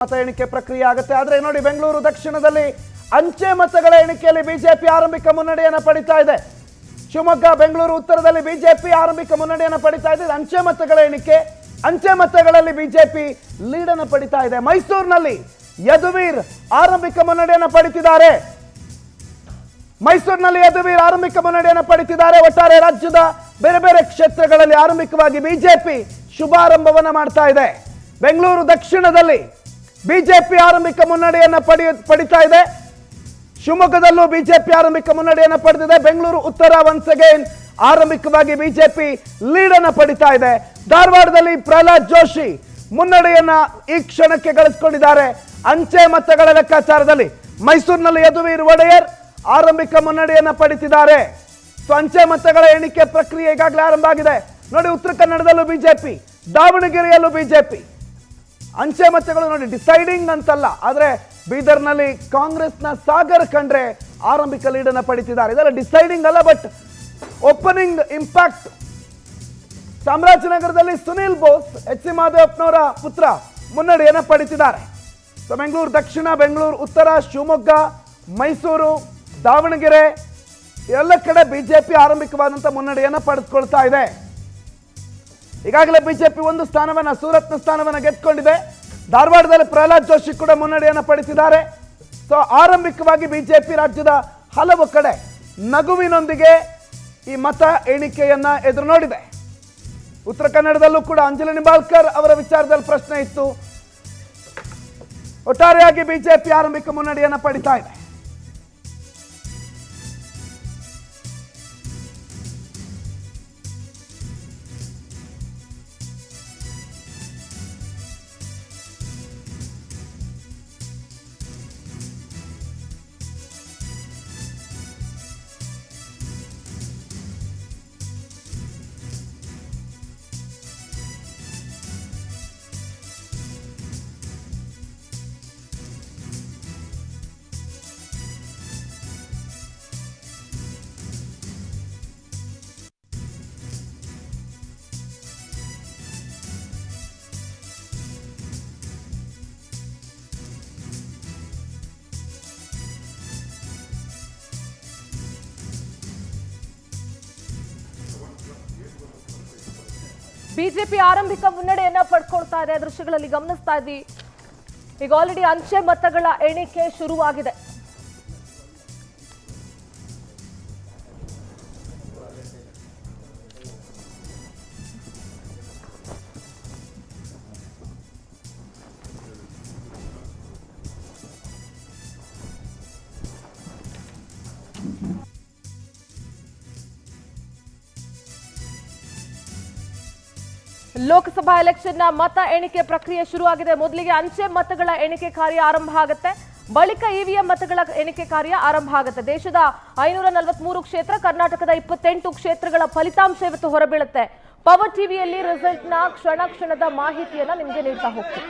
ಮತ ಎಣಿಕೆ ಪ್ರಕ್ರಿಯೆ ಆಗುತ್ತೆ. ಆದ್ರೆ ನೋಡಿ, ಬೆಂಗಳೂರು ದಕ್ಷಿಣದಲ್ಲಿ ಅಂಚೆ ಮತಗಳ ಎಣಿಕೆಯಲ್ಲಿ ಬಿಜೆಪಿ ಆರಂಭಿಕ ಮುನ್ನಡೆಯನ್ನು ಪಡಿತಾ ಇದೆ. ಶಿವಮೊಗ್ಗ, ಬೆಂಗಳೂರು ಉತ್ತರದಲ್ಲಿ ಬಿಜೆಪಿ ಆರಂಭಿಕ ಮುನ್ನಡೆಯನ್ನು ಪಡಿತಾ ಇದೆ. ಅಂಚೆ ಮತಗಳ ಎಣಿಕೆ, ಅಂಚೆ ಮತಗಳಲ್ಲಿ ಬಿಜೆಪಿ ಲೀಡ್ ಅನ್ನು ಪಡಿತಾ ಇದೆ. ಮೈಸೂರಿನಲ್ಲಿ ಯದುವೀರ್ ಆರಂಭಿಕ ಮುನ್ನಡೆಯನ್ನು ಪಡಿತಿದ್ದಾರೆ. ಮೈಸೂರಿನಲ್ಲಿ ಯದುವೀರ್ ಆರಂಭಿಕ ಮುನ್ನಡೆಯನ್ನು ಪಡಿತಿದ್ದಾರೆ. ಒಟ್ಟಾರೆ ರಾಜ್ಯದ ಬೇರೆ ಬೇರೆ ಕ್ಷೇತ್ರಗಳಲ್ಲಿ ಆರಂಭಿಕವಾಗಿ ಬಿಜೆಪಿ ಶುಭಾರಂಭವನ್ನ ಮಾಡ್ತಾ ಇದೆ. ಬೆಂಗಳೂರು ದಕ್ಷಿಣದಲ್ಲಿ ಬಿಜೆಪಿ ಆರಂಭಿಕ ಮುನ್ನಡೆಯನ್ನು ಪಡಿತಾ ಇದೆ. ಶಿವಮೊಗ್ಗದಲ್ಲೂ ಬಿಜೆಪಿ ಆರಂಭಿಕ ಮುನ್ನಡೆಯನ್ನು ಪಡೆದಿದೆ. ಬೆಂಗಳೂರು ಉತ್ತರ ಒನ್ಸ್ ಅಗೈನ್ ಆರಂಭಿಕವಾಗಿ ಬಿಜೆಪಿ ಲೀಡ್ ಅನ್ನು ಪಡಿತಾ ಇದೆ. ಧಾರವಾಡದಲ್ಲಿ ಪ್ರಹ್ಲಾದ್ ಜೋಶಿ ಮುನ್ನಡೆಯನ್ನ ಈ ಕ್ಷಣಕ್ಕೆ ಗಳಿಸಿಕೊಂಡಿದ್ದಾರೆ ಅಂಚೆ ಮತಗಳ ಲೆಕ್ಕಾಚಾರದಲ್ಲಿ. ಮೈಸೂರಿನಲ್ಲಿ ಯದುವೀರ್ ಒಡೆಯರ್ ಆರಂಭಿಕ ಮುನ್ನಡೆಯನ್ನ ಪಡಿತಿದ್ದಾರೆ. ಸೊ ಅಂಚೆ ಮತಗಳ ಎಣಿಕೆ ಪ್ರಕ್ರಿಯೆ ಈಗಾಗಲೇ ಆರಂಭ ಆಗಿದೆ. ನೋಡಿ, ಉತ್ತರ ಕನ್ನಡದಲ್ಲೂ ಬಿಜೆಪಿ, ದಾವಣಗೆರೆಯಲ್ಲೂ ಬಿಜೆಪಿ. ಅಂಚೆ ಮತಗಳು ನೋಡಿ ಡಿಸೈಡಿಂಗ್ ಅಂತಲ್ಲ, ಆದ್ರೆ ಬೀದರ್ನಲ್ಲಿ ಕಾಂಗ್ರೆಸ್ನ ಸಾಗರ್ ಖಂಡ್ರೆ ಆರಂಭಿಕ ಲೀಡ್ ಅನ್ನು ಪಡಿತಿದ್ದಾರೆ. ಇದೆಲ್ಲ ಡಿಸೈಡಿಂಗ್ ಅಲ್ಲ, ಬಟ್ ಓಪನಿಂಗ್ ಇಂಪ್ಯಾಕ್ಟ್. ಚಾಮರಾಜನಗರದಲ್ಲಿ ಸುನೀಲ್ ಬೋಸ್, ಎಚ್ ಸಿ ಮಾದೇವಪ್ಪನವರ ಪುತ್ರ ಮುನ್ನಡೆಯನ್ನು ಪಡಿತಿದ್ದಾರೆ. ಸೊ ಬೆಂಗಳೂರು ದಕ್ಷಿಣ, ಬೆಂಗಳೂರು ಉತ್ತರ, ಶಿವಮೊಗ್ಗ, ಮೈಸೂರು, ದಾವಣಗೆರೆ ಎಲ್ಲ ಕಡೆ ಬಿಜೆಪಿ ಆರಂಭಿಕವಾದಂಥ ಮುನ್ನಡೆಯನ್ನು ಪಡೆದುಕೊಳ್ತಾ ಇದೆ. ಈಗಾಗಲೇ ಬಿಜೆಪಿ ಒಂದು ಸ್ಥಾನವನ್ನ, ಸೂರತ್ನ ಸ್ಥಾನವನ್ನ ಗೆದ್ದುಕೊಂಡಿದೆ. ಧಾರವಾಡದಲ್ಲಿ ಪ್ರಹ್ಲಾದ್ ಜೋಶಿ ಕೂಡ ಮುನ್ನಡೆಯನ್ನು ಪಡಿಸಿದ್ದಾರೆ. ಸೊ ಆರಂಭಿಕವಾಗಿ ಬಿಜೆಪಿ ರಾಜ್ಯದ ಹಲವು ಕಡೆ ನಗುವಿನೊಂದಿಗೆ ಈ ಮತ ಎಣಿಕೆಯನ್ನ ಎದುರು ನೋಡಿದೆ. ಉತ್ತರ ಕನ್ನಡದಲ್ಲೂ ಕೂಡ ಅಂಜಲಿ ನಿಂಬಾಳ್ಕರ್ ಅವರ ವಿಚಾರದಲ್ಲಿ ಪ್ರಶ್ನೆ ಇತ್ತು. ಒಟ್ಟಾರೆಯಾಗಿ ಬಿಜೆಪಿ ಆರಂಭಿಕ ಮುನ್ನಡೆಯನ್ನು ಪಡಿತಾ ಇದೆ. ಬಿಜೆಪಿ ಆರಂಭಿಕ ಮುನ್ನಡೆಯನ್ನ ಪಡ್ಕೊಳ್ತಾ ಇದೆ. ದೃಶ್ಯಗಳಲ್ಲಿ ಗಮನಿಸ್ತಾ ಇದ್ವಿ. ಈಗ ಆಲ್ರೆಡಿ ಅಂಚೆ ಮತಗಳ ಎಣಿಕೆ ಶುರುವಾಗಿದೆ. ಲೋಕಸಭಾ ಎಲೆಕ್ಷನ್ನ ಮತ ಎಣಿಕೆ ಪ್ರಕ್ರಿಯೆ ಶುರುವಾಗಿದೆ. ಮೊದಲಿಗೆ ಅಂಚೆ ಮತಗಳ ಎಣಿಕೆ ಕಾರ್ಯ ಆರಂಭ ಆಗುತ್ತೆ, ಬಳಿಕ ಇವಿಎಂ ಮತಗಳ ಎಣಿಕೆ ಕಾರ್ಯ ಆರಂಭ ಆಗುತ್ತೆ. ದೇಶದ 543 ಕ್ಷೇತ್ರ, ಕರ್ನಾಟಕದ 28 ಕ್ಷೇತ್ರಗಳ ಫಲಿತಾಂಶ ಇವತ್ತು ಹೊರಬೀಳುತ್ತೆ. ಪವರ್ ಟಿವಿಯಲ್ಲಿ ರಿಸಲ್ಟ್ನ ಕ್ಷಣ ಕ್ಷಣದ ಮಾಹಿತಿಯನ್ನ ನಿಮಗೆ ನೀಡ್ತಾ ಹೋಗ್ತೀವಿ.